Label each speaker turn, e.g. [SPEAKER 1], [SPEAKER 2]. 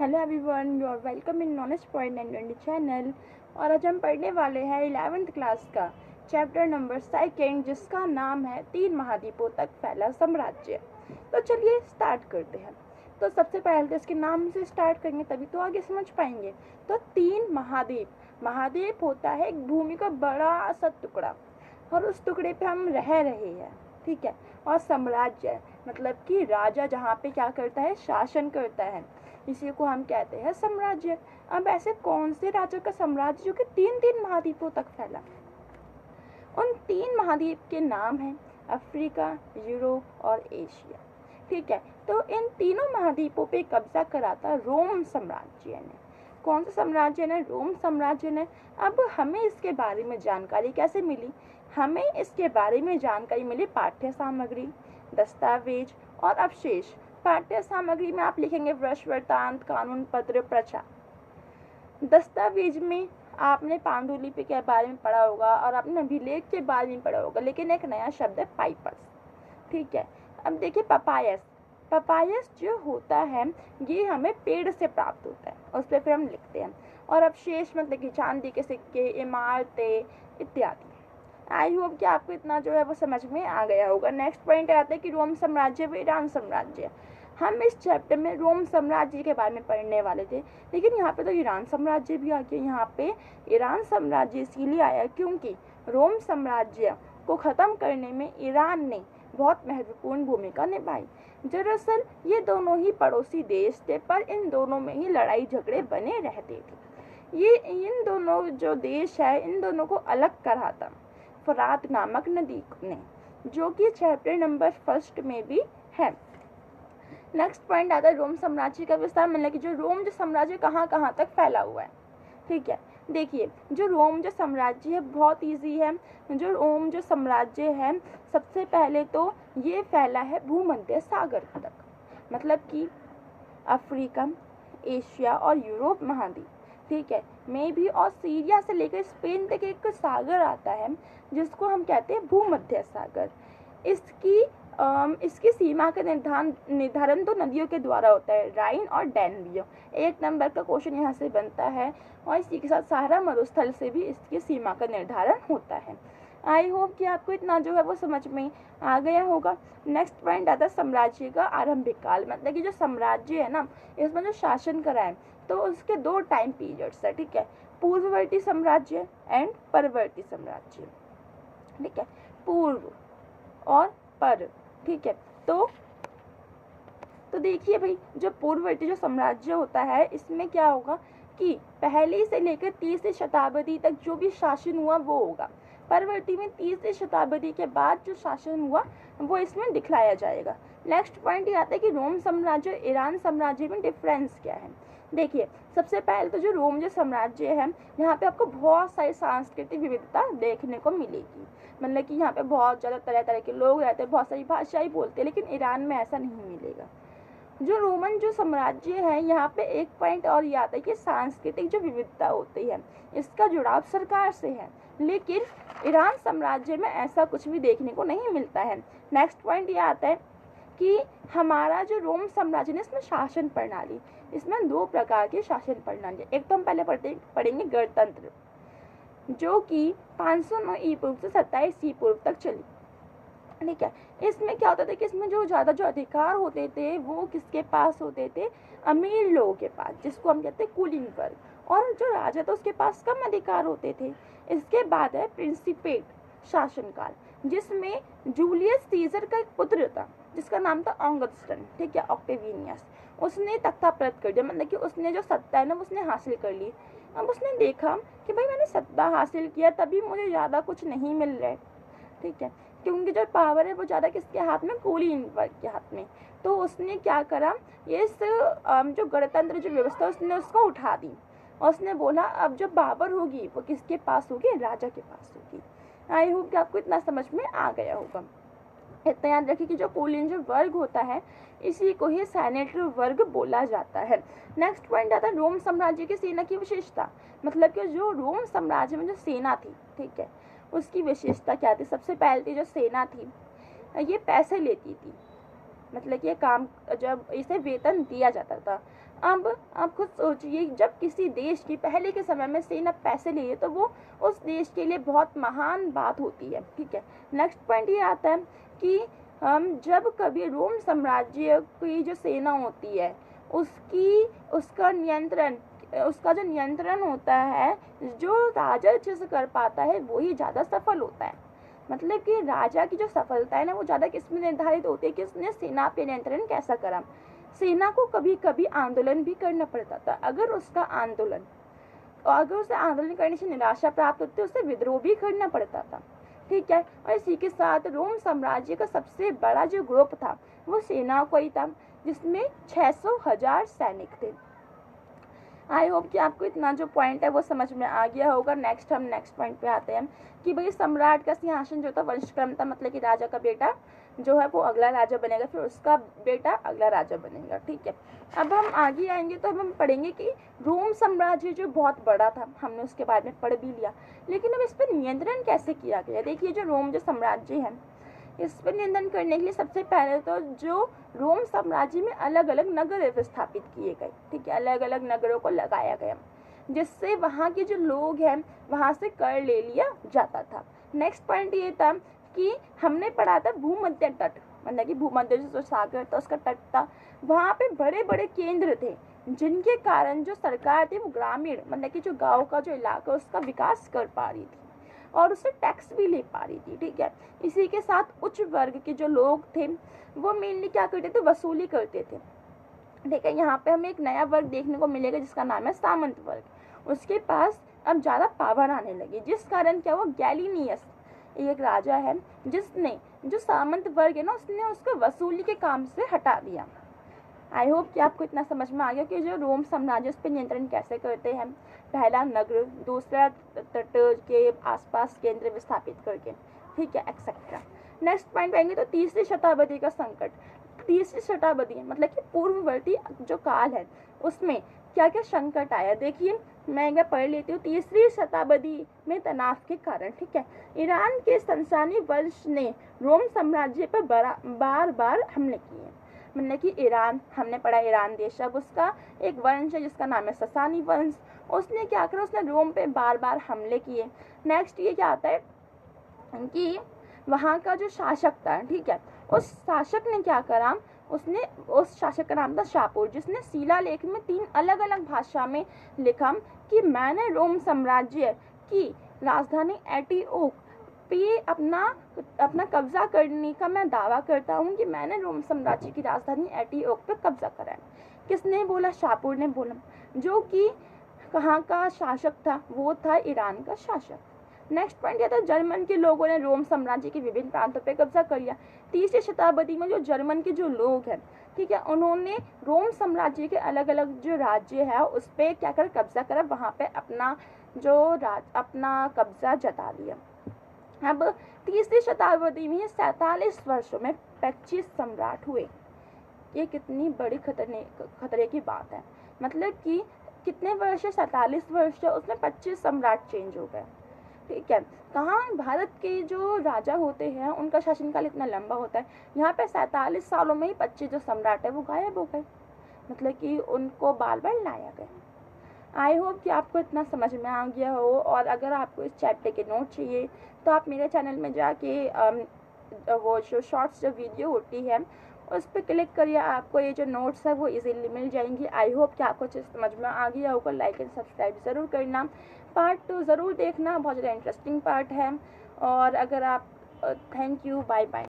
[SPEAKER 1] Hello everyone, you are welcome in knowledge point and twenty channel. और आज हम पढ़ने वाले हैं 11th क्लास का चैप्टर नंबर 2 जिसका नाम है 3 महाद्वीपों तक फैला साम्राज्य। तो चलिए स्टार्ट करते हैं। तो सबसे पहले तो इसके नाम से स्टार्ट करेंगे तभी तो आगे समझ पाएंगे। तो 3 महाद्वीप, महाद्वीप होता है एक भूमि का बड़ा सा टुकड़ा और उस टुकड़े पे हम रह रहे हैं, ठीक है। और साम्राज्य मतलब कि राजा जहाँ पे क्या करता है, शासन करता है, इसी को हम कहते हैं साम्राज्य। अब ऐसे कौन से राजा का साम्राज्य जो कि 3 महाद्वीपों तक फैला? उन 3 महाद्वीप के नाम हैं अफ्रीका, यूरोप और एशिया, ठीक है। तो इन तीनों महाद्वीपों पे कब्जा करा था रोम साम्राज्य ने। कौन सा साम्राज्य ने? रोम साम्राज्य ने। अब हमें इसके बारे में जानकारी कैसे मिली? हमें इसके बारे में जानकारी मिली पाठ्य सामग्री, दस्तावेज और अवशेष। पाठ्य सामग्री में आप लिखेंगे वर्ष, वृत्तांत, कानून पत्र, प्रचा। दस्तावेज में आपने पांडुलिपि के बारे में पढ़ा होगा और आपने अभिलेख के बारे में पढ़ा होगा, लेकिन एक नया शब्द है पाइपस, ठीक है। अब देखिए पपायस, पपायस जो होता है ये हमें पेड़ से प्राप्त होता है, उस पर फिर हम लिखते हैं। और अवशेष मतलब कि चांदी के सिक्के, इमारतें इत्यादि। आई होप कि आपको इतना जो है वो समझ में आ गया होगा। नेक्स्ट पॉइंट आता है कि रोम साम्राज्य व ईरान साम्राज्य। हम इस चैप्टर में रोम साम्राज्य के बारे में पढ़ने वाले थे, लेकिन यहाँ पे तो ईरान साम्राज्य भी आ गया। यहाँ पे ईरान साम्राज्य इसीलिए आया क्योंकि रोम साम्राज्य को ख़त्म करने में ईरान ने बहुत महत्वपूर्ण भूमिका निभाई। दरअसल ये दोनों ही पड़ोसी देश थे, पर इन दोनों में ही लड़ाई झगड़े बने रहते थे। ये इन दोनों जो देश है इन दोनों को अलग करा था फरात नामक नदी ने, जो कि चैप्टर नंबर 1 में भी है। नेक्स्ट पॉइंट आता है रोम साम्राज्य का विस्तार, मतलब कि जो रोम जो साम्राज्य कहाँ कहाँ तक फैला हुआ है, ठीक है। देखिए जो रोम जो साम्राज्य है बहुत इजी है। जो रोम जो साम्राज्य है सबसे पहले तो ये फैला है भूमध्य सागर तक, मतलब कि अफ्रीका, एशिया और यूरोप महाद्वीप, ठीक है, में भी। और सीरिया से लेकर स्पेन तक एक सागर आता है जिसको हम कहते हैं भूमध्य सागर। इसकी सीमा का निर्धारण तो नदियों के द्वारा होता है, राइन और डैन्यूब। 1 नंबर का क्वेश्चन यहाँ से बनता है। और इसी के साथ सहारा मरुस्थल से भी इसकी सीमा का निर्धारण होता है। आई होप कि आपको इतना जो है वो समझ में आ गया होगा। नेक्स्ट पॉइंट आता है साम्राज्य का आरंभिक काल, मतलब कि जो साम्राज्य है ना इसमें जो शासन करा है तो उसके 2 टाइम पीरियड्स है, ठीक है। पूर्ववर्ती साम्राज्य एंड परवर्ती साम्राज्य, ठीक है। पूर्व और पर, ठीक है। तो देखिए भाई, जो पूर्ववर्ती जो साम्राज्य होता है इसमें क्या होगा कि पहली से लेकर 30वीं शताब्दी तक जो भी शासन हुआ वो होगा। परवर्ती में 30वीं शताब्दी के बाद जो शासन हुआ वो इसमें दिखलाया जाएगा। नेक्स्ट पॉइंट ये आता है कि रोम साम्राज्य ईरान साम्राज्य में डिफरेंस क्या है। देखिए सबसे पहले तो जो रोम जो साम्राज्य है यहाँ पे आपको बहुत सारी सांस्कृतिक विविधता देखने को मिलेगी, मतलब कि यहाँ पे बहुत ज़्यादा तरह तरह के लोग रहते हैं, बहुत सारी भाषाएं बोलते हैं, लेकिन ईरान में ऐसा नहीं मिलेगा। जो रोमन जो साम्राज्य है यहाँ पे एक पॉइंट और ये आता है कि सांस्कृतिक जो विविधता होती है इसका जुड़ाव सरकार से है, लेकिन ईरान साम्राज्य में ऐसा कुछ भी देखने को नहीं मिलता है। नेक्स्ट पॉइंट ये आता है कि हमारा जो रोम साम्राज्य है इसमें शासन प्रणाली, इसमें 2 प्रकार की शासन प्रणाली। एक तो हम पहले पढ़ेंगे गणतंत्र, जो कि 509 ई पूर्व से 27 ई पूर्व तक चली, ठीक है। इसमें क्या होता था कि इसमें जो ज़्यादा जो अधिकार होते थे वो किसके पास होते थे? अमीर लोगों के पास, जिसको हम कहते हैं कुलीन वर्ग। और जो राजा था उसके पास कम अधिकार होते थे। इसके बाद है प्रिंसिपेट शासनकाल, जिसमें जूलियस सीजर का एक पुत्र था जिसका नाम था ऑगस्टस, ठीक है, ऑक्टेवियस। उसने तख्ता पलट कर दिया, मतलब कि उसने जो सत्ता है ना उसने हासिल कर ली। अब उसने देखा कि भाई मैंने सत्ता हासिल किया तभी मुझे ज़्यादा कुछ नहीं मिल रहा है, ठीक है, क्योंकि जो पावर है वो ज़्यादा किसके हाथ में? कुलीन वर्ग के हाथ में। तो उसने क्या करा, इस जो गणतंत्र जो व्यवस्था उसने उसको उठा दी और उसने बोला अब जो पावर होगी वो किसके पास होगी? राजा के पास होगी। आई होप कि आपको इतना समझ में आ गया होगा। इतना याद रखिए कि जो कुलीन जो वर्ग होता है इसी को ही सैनेटरी वर्ग बोला जाता है। नेक्स्ट पॉइंट आता है रोम साम्राज्य की सेना की विशेषता, मतलब कि जो रोम साम्राज्य में जो सेना थी, ठीक है, उसकी विशेषता क्या थी? सबसे पहले जो सेना थी ये पैसे लेती थी, मतलब कि ये काम जब इसे वेतन दिया जाता था। अब आप खुद सोचिए, जब किसी देश की पहले के समय में सेना पैसे ले तो वो उस देश के लिए बहुत महान बात होती है। ठीक है, नेक्स्ट पॉइंट ये आता है कि जब कभी रोम साम्राज्य की जो सेना होती है उसका जो नियंत्रण होता है, जो राजा अच्छे से कर पाता है वही ज़्यादा सफल होता है। मतलब कि राजा की जो सफलता है ना, वो ज़्यादा किस में निर्धारित होती है कि उसने सेना पे नियंत्रण कैसा करा। सेना को कभी कभी आंदोलन भी करना पड़ता था। अगर उसे आंदोलन करने से निराशा प्राप्त होती, उसे विद्रोह भी करना पड़ता था। ठीक है, और इसी के साथ रोम साम्राज्य का सबसे बड़ा जो ग्रुप था वो सेना को ही था, जिसमें 600,000 सैनिक थे। आई होप कि आपको इतना जो पॉइंट है वो समझ में आ गया होगा। हम नेक्स्ट पॉइंट पे आते हैं कि भाई सम्राट का सिंहासन जो था वंशक्रम था, मतलब कि राजा का बेटा जो है वो अगला राजा बनेगा, फिर उसका बेटा अगला राजा बनेगा। ठीक है, अब हम आगे आएंगे तो हम पढ़ेंगे कि रोम साम्राज्य जो बहुत बड़ा था, हमने उसके बारे में पढ़ भी लिया, लेकिन अब इस पर नियंत्रण कैसे किया गया। देखिए, जो रोम जो साम्राज्य है, इस पर नियंत्रण करने के लिए सबसे पहले तो जो रोम साम्राज्य में अलग अलग नगर स्थापित किए गए। ठीक है, अलग अलग नगरों को लगाया गया, जिससे वहाँ के जो लोग हैं वहाँ से कर ले लिया जाता था। नेक्स्ट पॉइंट ये था कि हमने पढ़ा था भूमध्य तट, मतलब कि भूमध्य जो सागर था उसका तट था, वहाँ पे बड़े बड़े केंद्र थे, जिनके कारण जो सरकार थी वो ग्रामीण, मतलब कि जो गाँव का जो इलाका उसका विकास कर पा रही थी और उससे टैक्स भी ले पा रही थी। ठीक है, इसी के साथ उच्च वर्ग के जो लोग थे वो मेनली क्या करते थे, वसूली करते थे। ठीक है, यहाँ पे हमें एक नया वर्ग देखने को मिलेगा जिसका नाम है सामंत वर्ग। उसके पास अब ज़्यादा पावर आने लगी, जिस कारण क्या हुआ, गैलिनियस एक राजा है जिसने जो सामंत वर्ग है ना, उसने उसको वसूली के काम से हटा दिया। आई होप कि आपको इतना समझ में आ गया कि जो रोम साम्राज्य उस पर नियंत्रण कैसे करते हैं। पहला नगर, दूसरा तट के आसपास केंद्र स्थापित करके। ठीक है, एक्सेट्रा। नेक्स्ट पॉइंट आएंगे तो तीसरी शताब्दी का संकट। तीसरी शताब्दी मतलब कि पूर्ववर्ती जो काल है उसमें क्या क्या संकट आया, देखिए मैं एक बार पढ़ लेती हूँ। तीसरी शताब्दी में तनाव के कारण, ठीक है, ईरान के सनसानी वंश ने रोम साम्राज्य पर बार बार हमले किए। मतलब कि ईरान, हमने पढ़ा ईरान देश, अब उसका एक वंश है जिसका नाम है ससानी वंश। उसने क्या करा, उसने रोम पे बार बार हमले किए। नेक्स्ट ये क्या आता है कि वहाँ का जो शासक था, ठीक है, उस शासक ने क्या करा, उस शासक का नाम था शापुर, जिसने शिलालेख में 3 अलग अलग भाषा में लिखा कि मैंने रोम साम्राज्य की राजधानी एंटिओक पे अपना कब्जा करने का मैं दावा करता हूँ कि मैंने रोम साम्राज्य की राजधानी एंटिओक पे कब्जा करा है। किसने बोला, शापुर ने बोला, जो कि कहाँ का शासक था, वो था ईरान का शासक। नेक्स्ट पॉइंट यह था, जर्मन के लोगों ने रोम साम्राज्य के विभिन्न प्रांतों पर कब्जा कर लिया। तीसरी शताब्दी में जो जर्मन के जो लोग हैं, ठीक है, उन्होंने रोम साम्राज्य के अलग अलग जो राज्य है उस पर क्या कर कब्जा करा, वहाँ पे अपना कब्जा जता लिया। अब तीसरी शताब्दी में 47 वर्षों में 25 सम्राट हुए। ये कितनी बड़ी खतरे की बात है। मतलब कि कितने वर्ष है, 47 वर्ष है, उसमें 25 सम्राट चेंज हो गए। ठीक है, कहाँ भारत के जो राजा होते हैं उनका शासनकाल इतना लंबा होता है, यहाँ पे 47 सालों में ही 25 जो सम्राट है वो गायब हो गए, मतलब कि उनको बार बार लाया गया। आई होप कि आपको इतना समझ में आ गया हो। और अगर आपको इस चैप्टर के नोट चाहिए तो आप मेरे चैनल में जाके वो जो शॉर्ट्स जो वीडियो होती है उस पर क्लिक करिए, आपको ये जो नोट्स है वो इजीली मिल जाएंगी। आई होप कि आपको अच्छे समझ में आ गया होगा। लाइक एंड सब्सक्राइब ज़रूर करना, पार्ट 2 ज़रूर देखना, बहुत ज़्यादा इंटरेस्टिंग पार्ट है। और अगर आप थैंक यू, बाय बाय।